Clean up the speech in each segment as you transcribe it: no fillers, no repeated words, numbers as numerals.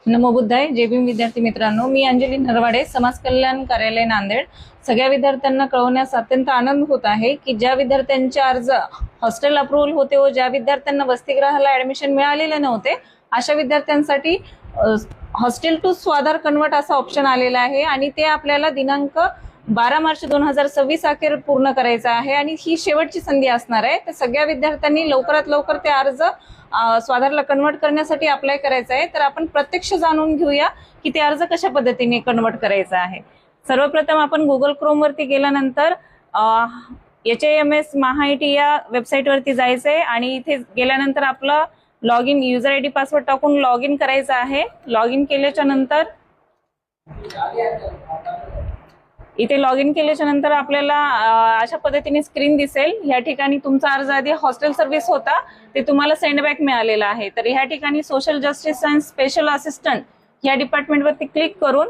नमो बुद्धाय. जय भीम विद्यार्थी मित्रांनो, मी अंजली नरवाडे, समाज कल्याण कार्यालय नांदेड. सगळ्या विद्यार्थ्यांना कळवण्यास अत्यंत आनंद होत आहे की ज्या विद्यार्थ्यांचे अर्ज हॉस्टेल अप्रूव्हल होते व ज्या विद्यार्थ्यांना वसतिगृहाला ऍडमिशन मिळालेले नव्हते अशा विद्यार्थ्यांसाठी हॉस्टेल टू स्वाधार कन्वर्ट असा ऑप्शन आलेला आहे आणि ते आपल्याला दिनांक 12 मार्च 2026 अखेर पूर्ण करायचा आहे आणि ही शेवटची संधी असणार आहे. तर सगळ्या विद्यार्थ्यांनी लवकरात लवकर ते अर्ज स्वाधारला कन्वर्ट करण्यासाठी अप्लाय करायचा आहे. तर आपण प्रत्यक्ष जाणून घेऊया की ते अर्ज कशा पद्धतीने कन्वर्ट करायचा आहे. सर्वप्रथम आपण गुगल क्रोम वरती गेल्यानंतर HIMS MAHAIT या वेबसाईट वरती जायचंय आणि इथे गेल्यानंतर आपलं log in user ID password टाकून लॉग इन करायचं आहे. लॉग इन केल्याच्या नंतर इथे लॉग इन केल्याच्या नंतर आपल्याला अशा पद्धतीने स्क्रीन दिसेल. या ठिकाणी तुमचा अर्ज आधी हॉस्टेल सर्व्हिस होता ते तुम्हाला सेंडबॅक मिळालेला आहे. तर ह्या ठिकाणी social justice and special assistant या डिपार्टमेंट वरती क्लिक करून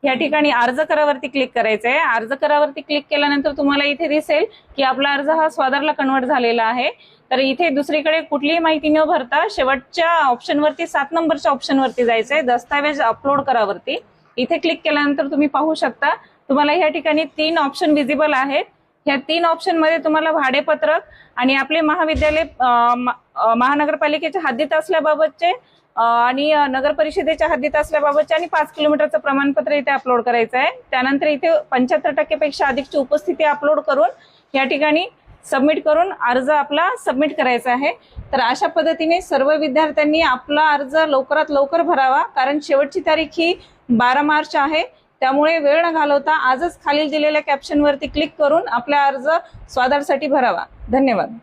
या ठिकाणी अर्ज करावरती क्लिक करायचं आहे. अर्ज करावरती क्लिक केल्यानंतर तुम्हाला इथे दिसेल की आपला अर्ज हा स्वाधारला कन्वर्ट झालेला आहे. तर इथे दुसरीकडे कुठलीही माहिती न भरता शेवटच्या ऑप्शन वरती 7 नंबरच्या ऑप्शन वरती जायचंय, दस्तावेज अपलोड करावरती. इथे क्लिक केल्यानंतर तुम्ही पाहू शकता तुम्हाला या ठिकाणी 3 ऑप्शन विजिबल आहेत. ह्या 3 ऑप्शन मध्ये तुम्हाला भाडेपत्रक आणि आपले महाविद्यालय महानगरपालिकेच्या हद्दीत असल्याबाबतचे आणि नगर परिषदेच्या हद्दीत असल्याबाबतचे आणि 5 किलोमीटरचं प्रमाणपत्र इथे अपलोड करायचं आहे. त्यानंतर इथे 75% पेक्षा अधिकची उपस्थिती अपलोड करून या ठिकाणी सबमिट करून अर्ज आपला सबमिट करायचा आहे. तर अशा पद्धतीने सर्व विद्यार्थ्यांनी आपला अर्ज लवकरात लवकर भरावा, कारण शेवटची तारीख ही 12 मार्च आहे. त्यामुळे वेळ न घालवता आजच खाली दिलेल्या कॅप्शन वरती क्लिक करून आपला अर्ज स्वाधारसाठी भरावा. धन्यवाद.